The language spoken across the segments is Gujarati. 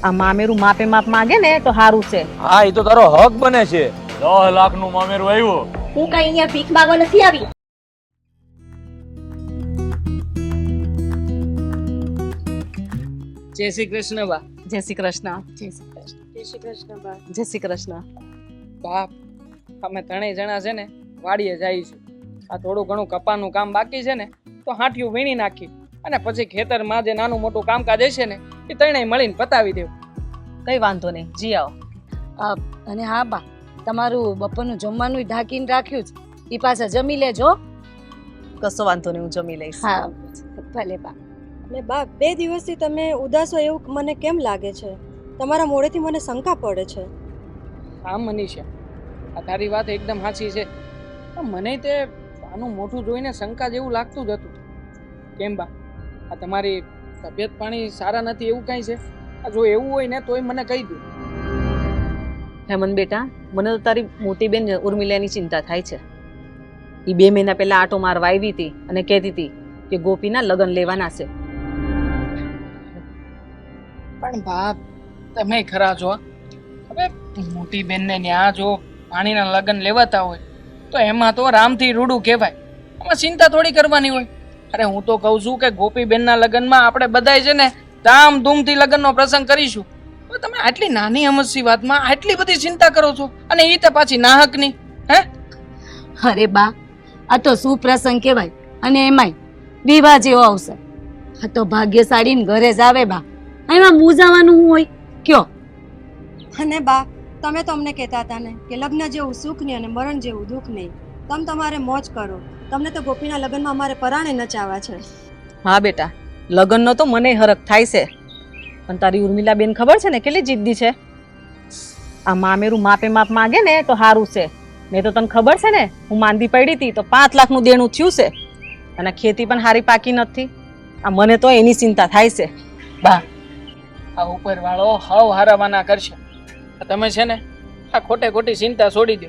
આ મામેરું માપે માપ માંગે ને તો સારું છે. હા એ તો તારો હક બને છે. 10 લાખનું મામેરું આવ્યું. હું કઈ અહીંયા ભીખ માંગવા નથી આવી. જય શ્રી કૃષ્ણ બા. જય શ્રી કૃષ્ણ. જય શ્રી કૃષ્ણ. જય શ્રી કૃષ્ણ બા. જય શ્રી કૃષ્ણ. બાપ અમે ત્રણેય જણા છે ને વાડીએ જઈએ છીએ. આ થોડું ઘણું કપાનું કામ બાકી છે ને તો હાંઠિયું વીણી નાખી અને પછી ખેતરમાં જે નાનું મોટું કામકાજ હશે ને એ ત્રણેય મળીને પતાવી દેવું. કઈ વાંધો નહીં, જી આવો. અને હા બા, તમારું બપોરનું જમવાનું ઢાંકીને રાખ્યું છે, એ પાછા જમી લેજો. કશો વાંધો નહીં, હું જમી લઈશ. હા ભલે બા. ને બા, 2 દિવસથી તમે ઉદાસ હોય એવું મને કેમ લાગે છે? તમારા મોઢેથી મને શંકા પડે છે. હા મનીષા, આ તારી વાત એકદમ સાચી છે. પણ મને તે આનું મોઢું જોઈને શંકા જેવું લાગતું જ હતું. કેમ બા, આ તમારી તબિયત પાણી સારા નથી એવું કાંઈ છે? આ જો એવું હોય ને તોય મને કહી દો. હેમંત બેટા, મને તો તારી મોટી બેન ઉર્મિલાની ચિંતા થાય છે. એ 2 મહિના પહેલા આટો મારવા આવી હતી અને કહેતી હતી કે ગોપીના લગ્ન લેવાના છે. પણ બાપ, તમે ખરા છો. હવે મોટી બેનને ત્યાં જો પાણીના લગ્ન લેવાતા હોય તો એમાં તો રામથી રૂડું કહેવાય. એમાં ચિંતા થોડી કરવાની હોય. અરે હું તો કહું છું કે ગોપીબેનના લગ્નમાં આપણે બધાય છે ને ધામધૂમથી લગ્નનો પ્રસંગ કરીશું. તો તમે આટલી નાની અમસ્તી વાતમાં આટલી બધી ચિંતા કરો છો, અને એ તો પાછી નાહકની. હે અરે બા, આ તો સુપ્રસંગ કહેવાય, અને એમાંય વિવાહ જેવો અવસર. આ તો ભાગ્યશાળી ઘરે જ આવે બા. એમાં મૂંઝાવાનું શું હોય કયો? અને બા, તમે તો અમને કહેતા હતા ને કે લગ્ન જેવું સુખ નહીં અને મરણ જેવું દુઃખ નહીં. તમે તમારે મોજ કરો. તમને તો ગોપીના લગ્નમાં અમારે પરાણે નચાવા છે. હા બેટા, લગ્નનો તો મને હરખ થાય છે, પણ તારી ઉર્મિલા બેન ખબર છે ને કેટલી જિદ્દી છે. આ મામેરું માપે માપ માંગે ને તો સારું છે. નહીં તો તને ખબર છે ને, હું માંદી પડી હતી તો 5 લાખનું દેણું થયું છે, અને ખેતી પણ સારી પાકી નથી. આ મને તો એની ચિંતા થાય છે. બા, આ ઉપરવાળો હવ હારવાના કરશે. તમે છે ને આ ખોટે ખોટી ચિંતા છોડી દો.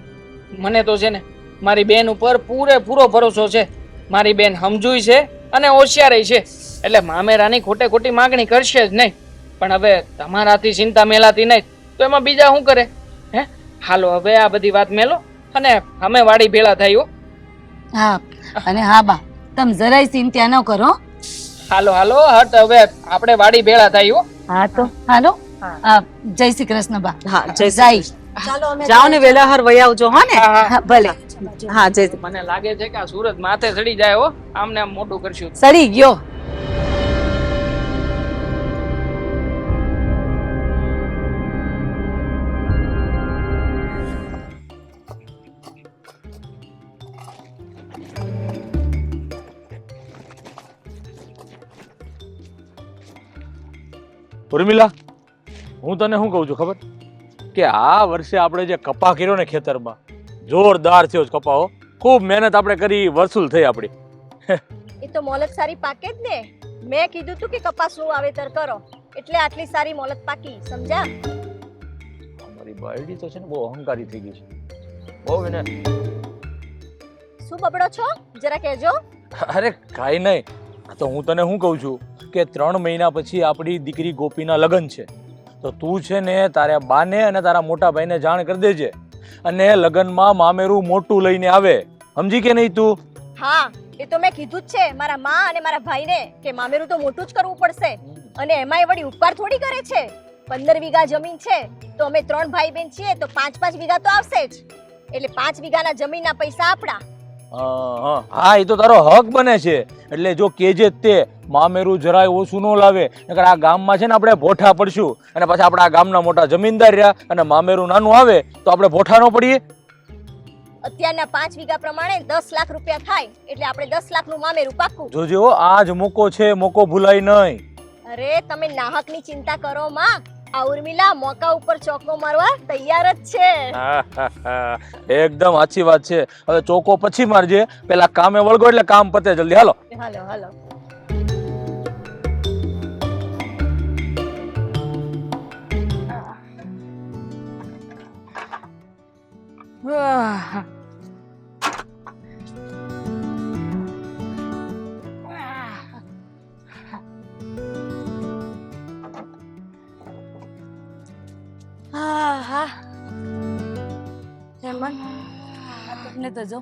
મને તો છે ને મારી બેન ઉપર પૂરેપૂરો ભરોસો છે. મારી બેન સમજુય છે અને હોશિયાર છે, એટલે મામેરાની ખોટે ખોટી માગણી કરશે જ નહીં. પણ હવે તમારાથી ચિંતા મેલાતી નહીં તો એમાં બીજા શું કરે? હે, હાલો હવે આ બધી વાત મેલો અને અમે વાડી ભેળા થયો. હા, અને હા બા, તમે જરાય ચિંતા ન કરો. હાલો હાલો હટ, હવે આપણે વાડી ભેળા થયો. હા તો હાલો. જય શ્રી કૃષ્ણ બા. હા, જય જાય. ચાલો અમે જાઓ ને વેલા હર વહી આવજો. હા ને? હા, ભલે. હા, જય શ્રી. મને લાગે છે કે આ સુરત માથે ચડી જાય હો. આમને આમ મોટું કરશું. સડી ગયો. ઉર્મિલા, હું તને શું કહું છું ખબર? કે આ વર્ષે આપણે જે કપા કર્યો ને ખેતરમાં, જોરદાર થયો કપા હો. ખૂબ મહેનત આપણે કરી, વસૂલ થઈ આપણી. એ તો મોલત સારી પાકે જ ને. મેં કીધું તું કે કપાસનું વાવેતર કરો એટલે આટલી સારી મોલત પાકી, સમજ્યા? અમારી બાયડી તો છે ને બહુ અહંકારી થઈ ગઈ છે. બહુ એને. શું બબડો છો? જરા કહેજો. અરે કાંઈ નહીં, તો હું તને શું કહું છું કે 3 મહિના પછી આપણી દીકરી ગોપીના લગ્ન છે. તો તું છે ને તારા બાને અને તારા મોટા ભાઈને જાણ કરી દેજે, અને લગ્નમાં મામેરું મોટું લઈને આવે. સમજી કે નહીં તું? હા, એ તો મેં કીધું જ છે મારા માં અને મારા ભાઈને કે મામેરું તો મોટું જ કરવું પડશે. અને એમાંય વળી ઉપકાર થોડી કરે છે. 15 વીઘા જમીન છે તો અમે 3 ભાઈ બહેન છીએ તો 5-5 વીઘા તો આવશે જ. એટલે 5 વીઘાના જમીનના પૈસા આપણા. હા, એ તો તારો હક બને છે. એટલે જો કેજે તે મામેરું જરાય ઓછું ન લાવે, નકર આ ગામમાં છે ને આપણે ભોઠા પડશું, અને પછી આપણા ગામના મોટા જમીનદાર રહ્યા અને મામેરું નાનું આવે તો આપણે ભોઠા ન પડીએ. અત્યારના 5 વીઘા પ્રમાણે 10 લાખ રૂપિયા થાય, એટલે આપણે 10 લાખનું મામેરું પાક્કું. જોજો આજ મોકો છે, મોકો ભૂલાય નહીં. અરે તમે નાહકની ચિંતા કરો માં. આ ઉર્મિલા મોકા ઉપર ચોકો મારવા તૈયાર જ છે. એકદમ સાચી વાત છે. હવે ચોકો પછી મારજે, પેલા કામે વળગો એટલે કામ પતે જલ્દી. હાલો હાલો હાલો. આહા હેમંત તમને તો જો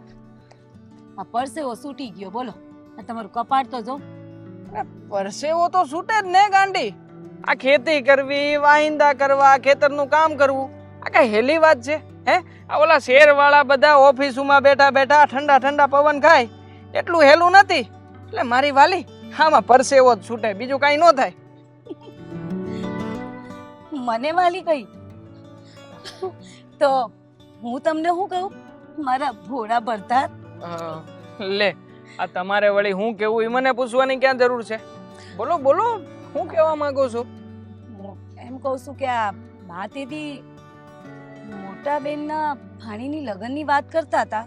આ પરસેવો છૂટી ગયો બોલો આ તમારું કપાળ તો જો પરસેવો તો છૂટે જ ને ગાંડી. આ ખેતી કરવી, વાહિંદા કરવા, ખેતરનું કામ કરવું, આ કઈ હેલી વાત છે? હે, આ ઓલા શહેરવાળા બધા ઓફિસોમાં બેઠા બેઠા ઠંડા ઠંડા પવન ખાય એટલું હેલું નથી. એટલે મારી વાલી આમાં પરસેવો જ છૂટે, બીજું કાંઈ ન થાય. મને વાલી કઈ તો હું તમને શું કહું મારા ભોળા ભરતા લે, આ તમારે વળી હું કેવું એ મને પૂછવાની ક્યાં જરૂર છે? બોલો બોલો, હું કહેવા માંગો છો? એમ કહું છું કે આ બાતેથી મોટા બેનના ભાણીની લગ્નની વાત કરતા હતા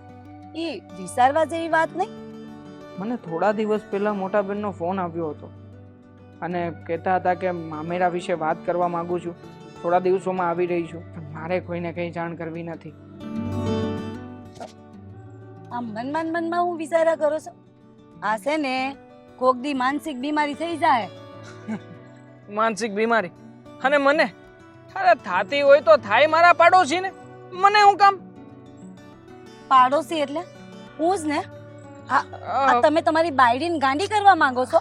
એ વિચારવા જેવી વાત નહીં? મને થોડા દિવસ પહેલા મોટા બેનનો ફોન આવ્યો હતો અને કહેતા હતા કે મામેરા વિશે વાત કરવા માંગુ છું, થોડા દિવસોમાં આવી રહી છું, પણ મારે કોઈને કંઈ જાણ કરવી નથી. આ મનમાં હું વિચારા કરો છો? આ છે ને કોક દી માનસિક બીમારી થઈ જાય. માનસિક બીમારી? અને મને? અરે થાતી હોય તો થાય મારા પાડોશી ને, મને હું કામ? પાડોશી એટલે હું જ ને. આ તમે તમારી બાયડીને ગાંડી કરવા માંગો છો?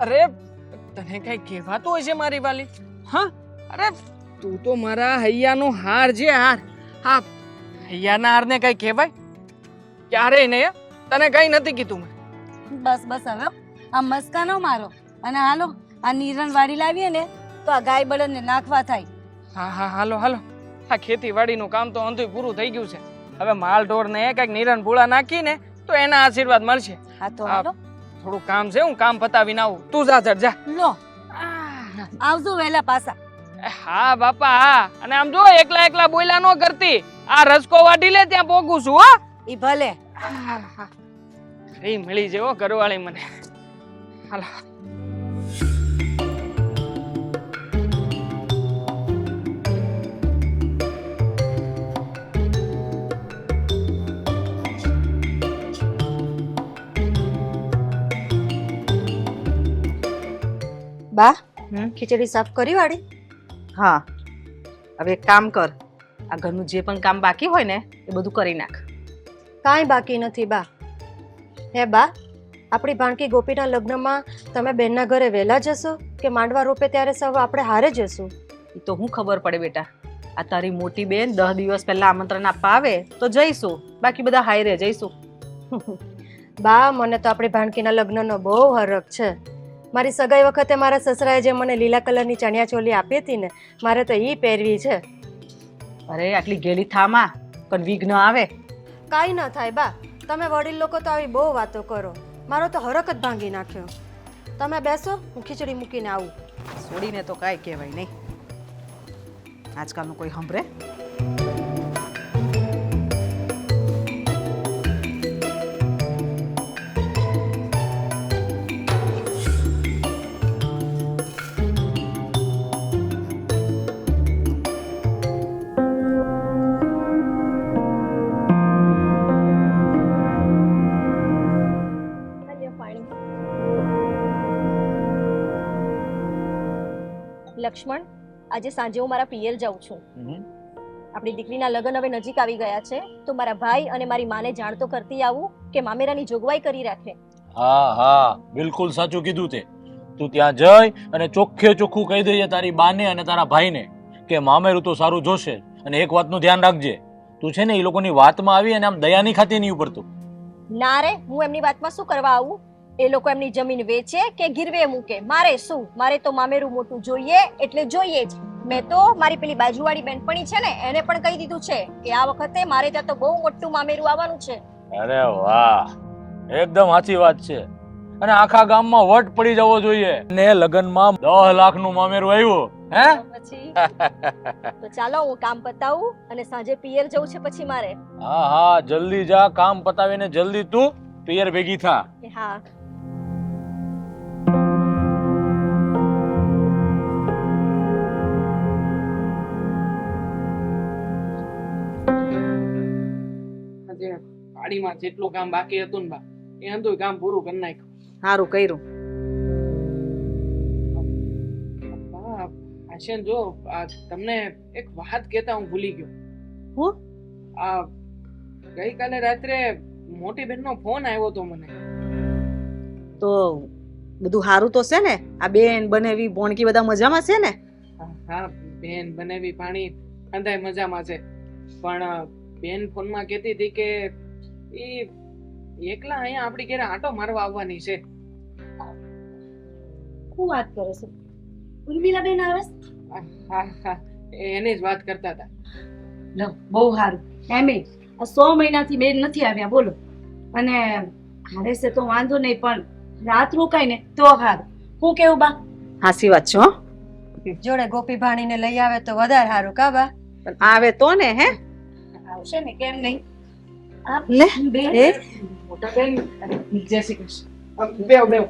અરે તને કઈ કહેવાતું હોય છે મારી વાલી? હા, અરે તું તો મારા હૈયાનો હાર છે, હાર. હા, હૈયાના હારને કઈ કહેવાય? ક્યારેય નહીં. તને કઈ નથી કીધું મેં. બસ બસ હવે આ મસ્કા ન મારો અને હાલો આ નીરણ વાડી લાવીએ ને તો આ ગાય બળદને નાખવા થાય. હા હા, હાલો હાલો. આ ખેતીવાડીનું કામ તો અંધું પૂરું થઈ ગયું છે. હવે માલ ઢોરને કઈક નિરણ પૂળા નાખીને તો એના આશીર્વાદ મળશે. હા તો હાલો. થોડું કામ છે, હું કામ પતાવીને આવું. તું જા જા જા. લો આવજો વહેલા પાછા. હા બાપા હા. અને આમ જો એકલા એકલા બોયલા ન કરતી. આ રસકો વાટી લે ત્યાં પોગું છું. હો ઈ ભલે. રી મળી જેવો ઘરવાળી મને. હાલો. બા, ખીચડી સાફ કરી વાળી? હા, હવે એક કામ કર, આ ઘરનું જે પણ કામ બાકી હોય ને એ બધું કરી નાખ. કાંઈ બાકી નથી બા. હે બા, આપણી ભાણકી ગોપીના લગ્નમાં તમે બેનના ઘરે વહેલા જશો કે માંડવા રોપે ત્યારે સૌ આપણે હારે જશું? એ તો હું ખબર પડે બેટા. આ તારી મોટી બેન 10 દિવસ પહેલા આમંત્રણ આપવા આવે તો જઈશું, બાકી બધા હાયરે જઈશું. બા, મને તો આપણી ભાણકીના લગ્નનો બહુ હરખ છે. મારી સગાઈ વખતે મારા સસરાએ જે મને લીલા કલરની ચણિયા ચોલી આપી હતી ને, મારે તો ઈ પહેરવી છે. અરે આટલી ગેલી થામાં પણ વિઘ્ન આવે. કાંઈ ન થાય બા, તમે વડીલ લોકો તો આવી બહુ વાતો કરો. મારો તો હરખ જ ભાંગી નાખ્યો. તમે બેસો, હું ખીચડી મૂકીને આવું. છોડીને તો કાંઈ કહેવાય નહીં. આજકાલનું કોઈ સાંભળે? લક્ષ્મણ, આજે સાંજે હું મારા પિયર જાઉં છું. આપણી દીકરીના લગ્ન હવે નજીક આવી ગયા છે, તો મારા ભાઈ અને મારી માને જાણ તો કરતી આવું કે મામેરાની જોગવાઈ કરી રાખે. હા હા, બિલકુલ સાચું કીધું તે. તું ત્યાં જઈ અને ચોખ્ખે ચોખ્ખું કહી દેજે તારી બાને અને તારા ભાઈને કે મામેરું તો સારું જોશે. અને એક વાતનું ધ્યાન રાખજે, તું છે ને એ લોકોની વાતમાં આવી અને આમ દયાની ખાતી નહીં ઉપર તું. ના રે, હું એમની વાતમાં શું કરવા આવું? એ લોકો એમની જમીન વેચે કે ગીરવે મૂકે, મારે શું? મારે તો મામેરું મોટું જોઈએ એટલે જોઈએ જ. મેં તો મારી પેલી બાજુવાળી બેનપણી છે ને એને પણ કહી દીધું છે કે આ વખતે મારે ત્યાં તો બહુ મોટું મામેરું આવવાનું છે. અરે વાહ, એકદમ સાચી વાત છે. અને આખા ગામમાં વટ પડી જવો જોઈએ ને લગનમાં 10 લાખનું મામેરું આવ્યું. હે પછી તો ચાલો હું કામ પતાવું અને સાંજે પિયર જવું છે પછી મારે. હા હા, જલ્દી જા, કામ પતાવીને જલ્દી તું પિયર ભેગી થા. હા. વાડીમાં જેટલું કામ બાકી હતું ને બા, એ અંધું કામ પૂરું કરી નાખ્યું. સારું કર્યું. બા, આ આશિયાન જો આ તમને એક વાત કહેતા હું ભૂલી ગયો. હું? આ ગઈકાલે રાત્રે મોટી બહેનનો ફોન આવ્યો તો મને. તો બધું સારું તો છે ને? આ બેન બનેવી ભોણકી બધા મજામાં છે ને? હા બેન બનેવી પાણી અંધાય મજામાં છે, પણ બેન ફોનમાં કહેતી હતી કે એ એકલા અહીંયા આપણી ઘરે આંટો મારવા આવવાની છે. શું વાત કરો છો? ઉર્મિલાબેન આવે છે? હા હા એની જ વાત કરતા હતા. લો, બહુ સારું. એમે આ 100 મહિનાથી બેન નથી આવ્યા બોલો, અને આવે છે તો વાંધો નહીં, પણ રાત રોકાય ને તો સારું. હું કેવું બા? હાસી વાત છે હો. જોડે ગોપી ભાણીને લઈ આવે તો વધારે સારું કા બા? પણ આવે તો ને હે? આવશે ને, કેમ નહીં? આ લે બેન એ મોટા બેન જય શ્રી કૃષ્ણ. બેવ બેવ.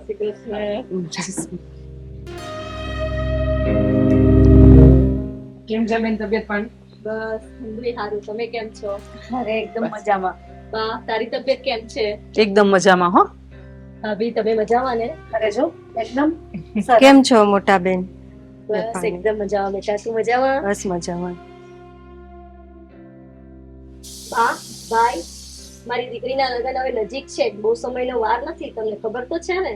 કેમ છે બેન તબિયત પાણી? બસ હંભરી સારું. તમે કેમ છો? અરે એકદમ મજામાં. બા તારી તબિયત કેમ છે? એકદમ મજામાં હો. ભાભી તમે મજામાં ને? અરે જો એકદમ કેમ છો મોટા બેન? બસ એકદમ મજામાં. બેટા તું મજામાં? બસ મજામાં. બા ભાઈ મારી દીકરીના લગ્ન હવે નજીક છે, બહુ સમયનો વાર નથી, તમને ખબર તો છે ને?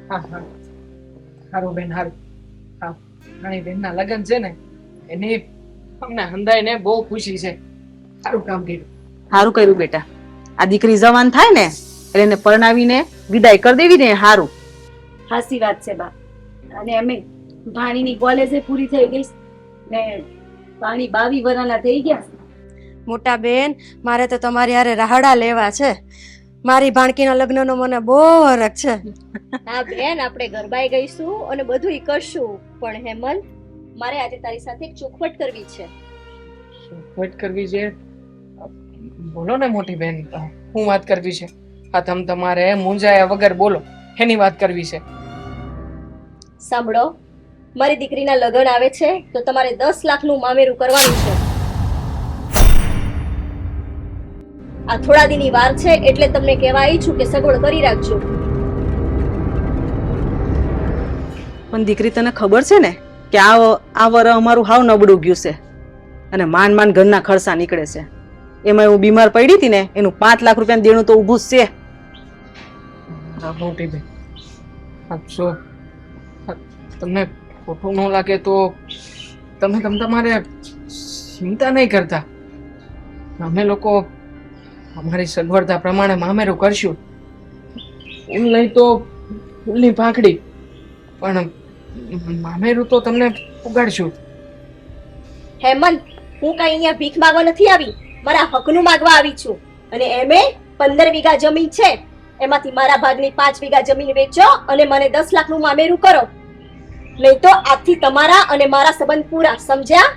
હા હા સારું બેન સારું. હા નાની બેનના લગ્ન છે ને એની અમને હંધાઈને બહુ ખુશી છે. સારું કામ કર્યું. સારું કર્યું બેટા. આ દીકરી જવાન થાય ને એટલે એને પરણાવીને વિદાય કરી દેવી ને સારું. હાસી વાત છે બા. અને એમે ભાણીની કોલેજ પૂરી થઈ ગઈ ને ભાણી 22 વર્ષના થઈ ગયા. મોટા બેન મારે તો તમારી હારે રાહડા લેવા છે. મારી ભાણકીના લગ્નનો મને બહુ હરખ છે. હા બેન આપણે ગરબાએ ગઈશું અને બધું કરશું, પણ હેમંત મારે આજે તારી સાથે એક ચોખવટ કરવી છે. વાત કરવી છે? બોલો ને મોટી બેન, શું વાત કરવી છે? આ તમારે મૂંઝાયા વગર બોલો, એની વાત કરવી છે. સાંભળો, મારી દીકરીના લગ્ન આવે છે તો તમારે 10 લાખનું મામેરું કરવાનું છે. આ થોડા દીની વાર છે એટલે તમને કહેવા આવી છું કે સગવડ કરી રાખજો. પણ દીકરી તને ખબર છે ને કે આ વર અમારું હાવ નબળું ગયું છે અને માંડ ઘરના ખર્ચા નીકળે છે. એમાં હું બીમાર પડી હતી ને એનું 5 લાખ રૂપિયાનું દેણું તો ઊભું જ છે. હા મોટી બેન, જો તમને ખોટું ન લાગે તો તમે તમારે ચિંતા નહીં કરતા. અમે લોકો અમારી સગવડતા પ્રમાણે મામેરું કરશું. ફૂલ નહીં તો ફૂલની પાંખડી, પણ મામેરું તો તમને ઉગાડશું. હેમંત, હું કઈ અહીંયા ભીખ માંગવા નથી આવી, મારા હકનું માંગવા આવી છું. અને એમે 15 વીઘા જમીન છે, એમાંથી મારા ભાગની 5 વીઘા જમીન વેચો અને મને 10 લાખનું મામેરું કરો, નહીં તો આજથી તમારા અને મારા સંબંધ પૂરા. સમજ્યા?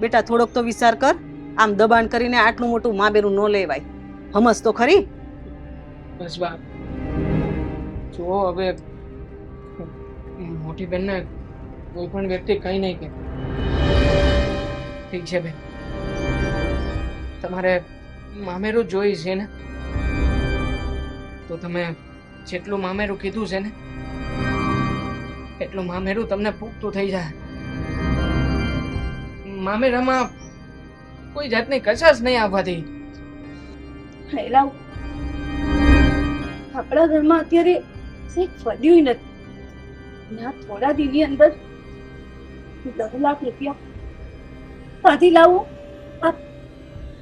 બેટા થોડોક તો વિચાર કર. આમ દબાણ કરીને આટલું મોટું મામેરું ન લેવાય. સમજ તો ખરી. બસ બાપ, જો હવે મોટી બેનને કોઈ પણ વ્યક્તિ કઈ નહીં કે. ઠીક છે બેન, તમારે મામેરું જોઈ છે ને, તો તમે જેટલું મામેરું કીધું છે ને એટલું મામેરું તમને પૂગતું થઈ જાય. મામેરામાં કોઈ જાતની કચાશ નહીં આવવા દે. લાવ, આપણા ઘરમાં અત્યારે કંઈક પડ્યું નથી. ના થોડા દિવસની અંદર 10 લાખ રૂપિયા ક્યાંથી લાવું?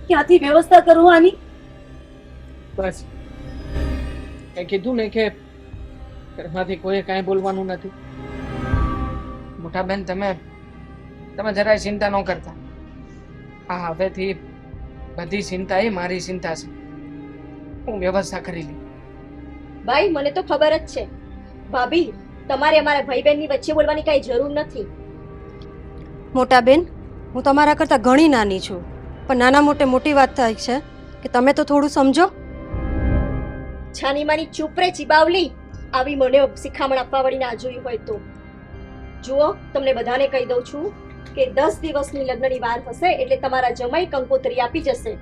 ક્યાંથી વ્યવસ્થા કરવાની? બસ એ કીધું ને કે ઘરમાંથી કોઈ કાંઈ બોલવાનું નથી. મોટા બેન તમે જરાય ચિંતા ન કરતા. હા હવેથી બધી ચિંતા એ મારી ચિંતા છે. હું વ્યવસ્થા કરી લી. ભાઈ મને તો ખબર જ છે. ભાભી તમારે અમારા ભાઈ બહેનની વચ્ચે બોલવાની કઈ જરૂર નથી. મોટા બેન હું તમારા કરતાં ઘણી નાની છું, પણ નાના મોટે મોટી વાત થાય છે કે તમે તો થોડું સમજો. છાની માની ચૂપ રે ચીબાવલી. આવી મને શિખામણ આપવા વળી ના જોયું હોય તો. જુઓ, તમને બધાને કહી દઉં છું કે 10 દિવસની લગ્નની વાર હશે એટલે તમારા જમાઈ કંકોત્રી આપી જશે.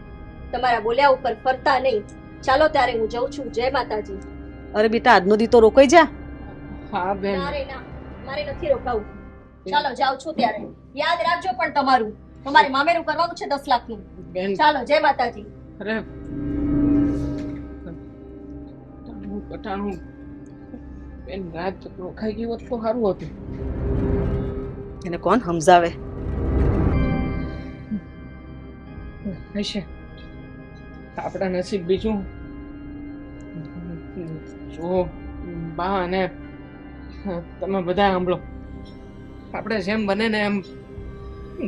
તમારા બોલ્યા ઉપર ફરતા નહીં. ચાલો ત્યારે હું જઉં છું. જય માતાજી. અરે બેટા આજનો દી તો રોકાઈ જા. હા બેન, ના રે ના, મારે નથી રોકાવું. ચાલો જાઉં છું ત્યારે યાદ રાખજો પણ તમારું તમારે મામેરું કરવાનું છે 10 લાખનું. બેન ચાલો જય માતાજી. અરે પટાણું બેન રાત રોકાઈ ગઈ હોત તો સારું હતું. એને કોણ સમજાવે? હશે આપણા નસીબ બીજું. જો બા અને તમે બધા સાંભળો, આપણે જેમ બને ને એમ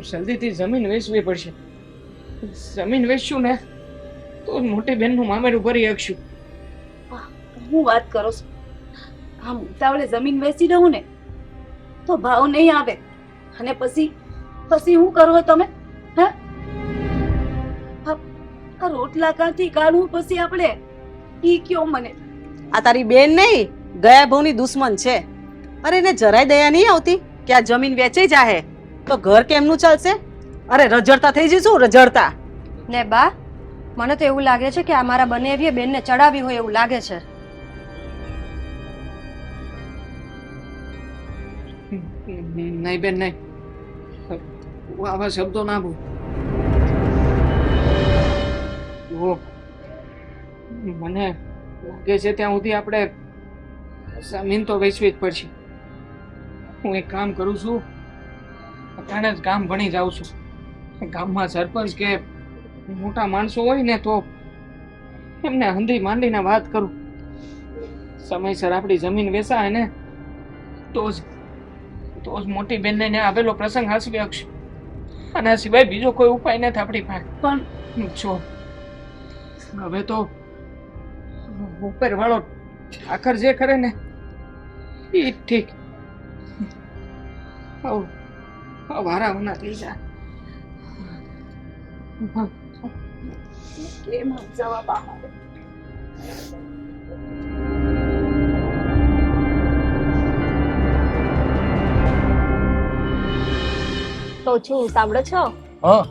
જલ્દીથી જમીન વેચવી પડશે. જમીન વેચશું ને તો જ મોટી બેનનું મામેરું ભરી શકશું. હું વાત કરો છો? આમ ઉતાવળે જમીન વેચી દઉં ને તો ભાવ નહીં આવે અને પછી શું કરો તમે? હે આ રોટલા કાંથી કાઢવું પછી આપણે ઈ કયો મને? આ તારી બેન નહીં, ગયા ભવની દુશ્મન છે. અરે એને જરાય દયા નહીં આવતી કે આ જમીન વેચાઈ જાહે તો ઘર કેમનું ચાલશે? અરે રજડતા થઈ જઈશું, રજડતા. ને બા, મને તો એવું લાગે છે કે આ મારા બનેવીએ બેનને ચડાવી હોય એવું લાગે છે. નહીં બેન નહીં, આવા શબ્દો ના બોલ. જુઓ, મને લાગે છે ત્યાં સુધી આપણે જમીન તો વેચવી જ પડશે. હું એક કામ કરું છું, અત્યારે જ ગામ ભણી જાઉં છું. ગામમાં સરપંચ કે મોટા માણસો હોય ને તો એમને હંધી માંડીને વાત કરું. સમયસર આપણી જમીન વેચાય ને તો જ મોટી બેનને ને આવેલો પ્રસંગ હાંસવી શકશે. આના સિવાય બીજો કોઈ ઉપાય નથી આપણી પાસે. પણ જો હવે તો ઉપર વાળો આખર જે કરે ને એ ઠીક. વારાવના થઈ જાય. કેમ જવાબ આવે? તો છું સાંભળો છો? હા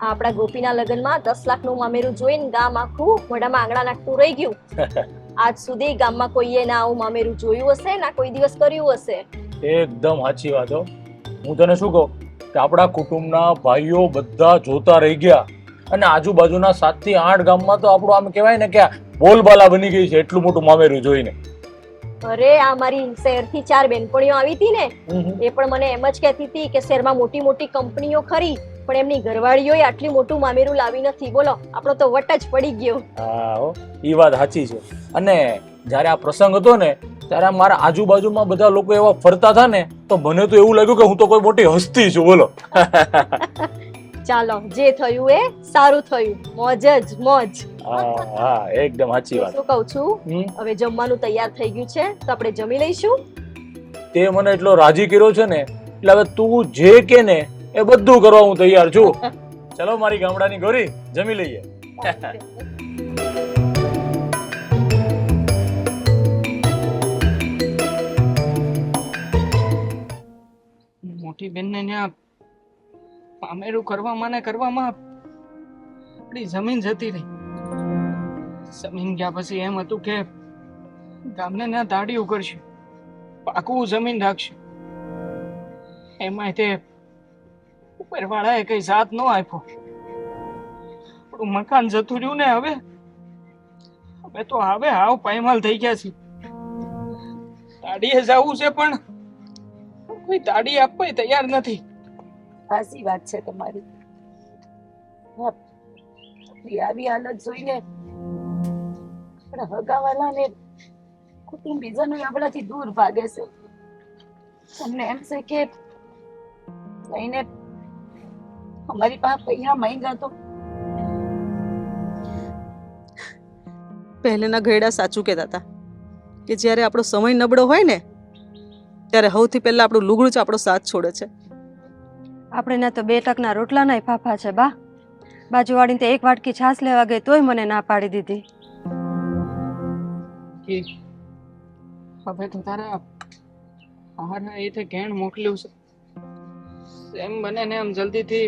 આપણા ગોપીના લગ્નમાં 10 લાખનું મામેરું જોઈને ગામ આખું મોઢામાં આંગળા નાખતું રહી ગયું. આજ સુધી ગામમાં કોઈએ ના આવું મામેરું જોયું હશે ના કોઈ દિવસ કર્યું હશે. એકદમ સાચી વાત હો. હું તને શું કહું કે આપણા કુટુંબના ભાઈઓ બધા જોતા રહી ગયા અને આજુબાજુના 7 થી 8 ગામમાં તો આપણું આમ કહેવાય ને કે બોલબાલા બની ગઈ છે એટલું મોટું મામેરું જોઈને. અરે આ મારી શહેરથી 4 બેનપણીઓ આવી હતી ને, એ પણ મને એમ જ કહેતી હતી કે શહેરમાં મોટી મોટી કંપનીઓ ખરી પણ એમની ઘરવાળીઓએ આટલી મોટું મામેરું લાવી નથી. બોલો, આપણો તો વટ જ પડી ગયો. હા હો, ઈ વાત સાચી છે. અને જ્યારે આ પ્રસંગ હતો ને ત્યારે મારા આજુબાજુમાં બધા લોકો એવા ફરતા હતા ને તો મને તો એવું લાગ્યું કે હું તો કોઈ મોટી હસ્તી છું. બોલો. ચાલો, જે થયું એ સારું થયું. મોજ જ મોજ. હા એકદમ સાચી વાત. શું કહું છું, હવે જમવાનું તૈયાર થઈ ગયું છે તો આપણે જમી લઈશું. તે મને એટલો રાજી કર્યો છે ને એટલે હવે તું જે કે ને એ બધું કરવા હું તૈયાર છું. ચલો મારી ગામડાની ગોરી, જમી લઈએ. મોટી બેનને ત્યાં મામેરું કરવામાં ને કરવામાં આપણી જમીન જતી રહી. જમીન ગયા પછી એમ હતું કે ગામને ત્યાં દાડીઓ કરશું, પાકું જમીન રાખશું. એમાં તે ઉપરવાળાએ કઈ સાથ ન આપ્યો. આપણું મકાન જતું રહ્યું ને હવે તો હાવ પાયમાલ થઈ ગયા છે. દાડીએ જવું છે પણ કોઈ દાડી આપવા તૈયાર નથી. સાચી વાત છે તમારી. આવી હાલત જોઈને આપણા હગાવાલા ને કુટુંબીજનો આપણાથી દૂર ભાગે છે. તમને એમ છે કે લઈને અમારી પાસે પૈસા માંગ્યા તો પહેલેના ઘરડા સાચું કહેતા હતા કે જ્યારે આપણો સમય નબળો હોય ને ત્યારે સૌથી પહેલા આપણું લુગડું જ આપણો સાથ છોડે છે. આપણે ના તો 2 ટકના રોટલા ના ફાફા છે બા. બાજુવાળીને તો 1 વાટકી છાશ લેવા ગઈ તોય મને ના પાડી દીધી. હવે તો તારા હારા એ ઘેણ મોકલ્યું છે. એમ બને ને એમ જલ્દીથી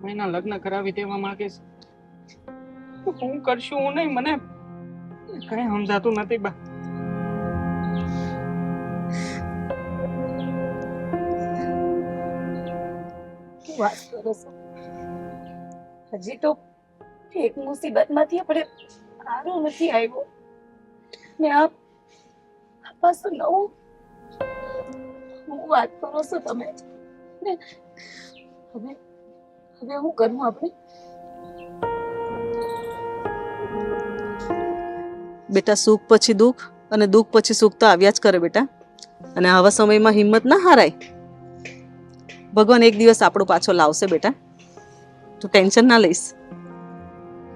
મહિના લગ્ન કરાવી દેવા માંગે છે. હું કરશું હું નહીં, મને કઈ સમજાતું નથી બા. શું વાત કરો છો? હજી તો એક મુસીબતમાંથી આપણે હારો નથી આવ્યો ને આ પાછું નવું શું વાત કરો છો તમે? ને હવે હવે હું કરું આપણે? બેટા સુખ પછી દુઃખ અને દુઃખ પછી સુખ તો આવ્યા જ કરે બેટા. અને આવા સમયમાં હિંમત ના હારાય. ભગવાન એક દિવસ આપણો પાછો લાવશે બેટા, તું ટેન્શન ના લઈશ.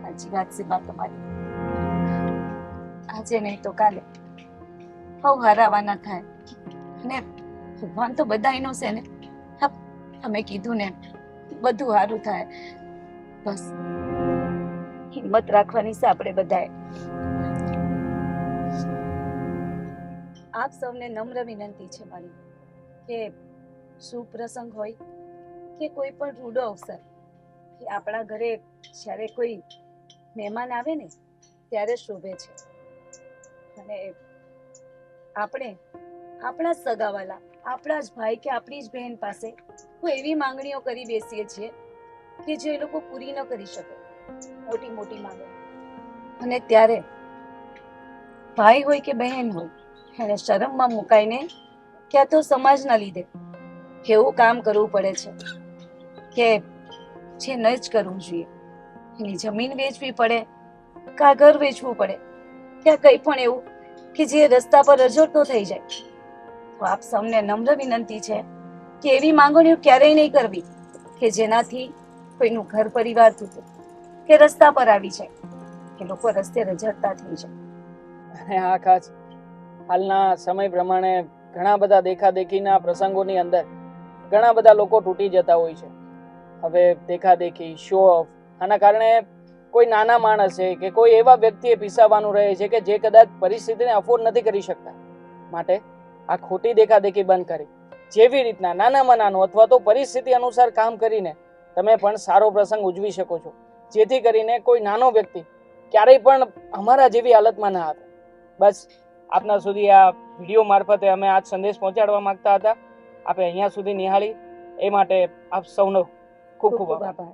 સાચી વાત છે બા તમારી. આજે નહીં તો કાલે હવ હરાવાના થાય ને ભગવાન તો બધાયનો છે ને. હા, તમે કીધું ને બધું સારું થાય. બસ હિંમત રાખવાની છે આપણે બધાએ. આપ સૌને નમ્ર વિનંતી છે મારી કે શુભ પ્રસંગ હોય કે કોઈ પણ રૂડો અવસર કે આપણા ઘરે જ્યારે કોઈ મહેમાન આવે ને ત્યારે શોભે છે. અને આપણે આપણા સગાવાલા, આપણા જ ભાઈ કે આપણી જ બહેન પાસે કોઈ એવી માંગણીઓ કરી બેસીએ છીએ કે જે એ લોકો પૂરી ન કરી શકે, મોટી મોટી માંગણીઓ. અને ત્યારે ભાઈ હોય કે બહેન હોય એને શરમમાં મુકાઈને ક્યાં તો સમાજના લીધે એવું કામ કરવું પડે છે કે જે ન જ કરવું જોઈએ. એની જમીન વેચવી પડે, કાં ઘર વેચવું પડે, ક્યાં કંઈ પણ એવું કે જે રસ્તા પર રજડતો થઈ જાય. તો આપ સૌને નમ્ર વિનંતી છે કે એવી માંગણીઓ ક્યારેય નહીં કરવી કે જેનાથી કોઈનું ઘર પરિવાર તૂટે કે રસ્તા પર આવી જાય કે લોકો રસ્તે રજડતા થઈ જાય. અને આ ખાસ હાલના સમય પ્રમાણે ઘણા બધા દેખાદેખીના પ્રસંગોની અંદર ઘણા બધા લોકો તૂટી જતા હોય છે. હવે દેખાદેખી, શો ઓફ, આના કારણે કોઈ નાના માણસે કે કોઈ એવા વ્યક્તિએ પીસાવાનું રહે છે કે જે કદાચ પરિસ્થિતિને અફોર્ડ નથી કરી શકતા. માટે આ ખોટી દેખાદેખી બંધ કરી જેવી રીતના નાનામાં નાનું અથવા તો પરિસ્થિતિ અનુસાર કામ કરીને તમે પણ સારો પ્રસંગ ઉજવી શકો છો, જેથી કરીને કોઈ નાનો વ્યક્તિ ક્યારેય પણ અમારા જેવી હાલતમાં ના આવે. બસ આપના સુધી આ વિડીયો મારફતે અમે આ સંદેશ પહોંચાડવા માંગતા હતા. આપણે અહીંયા સુધી નિહાળી એ માટે આપ સૌનો ખૂબ ખૂબ આભાર.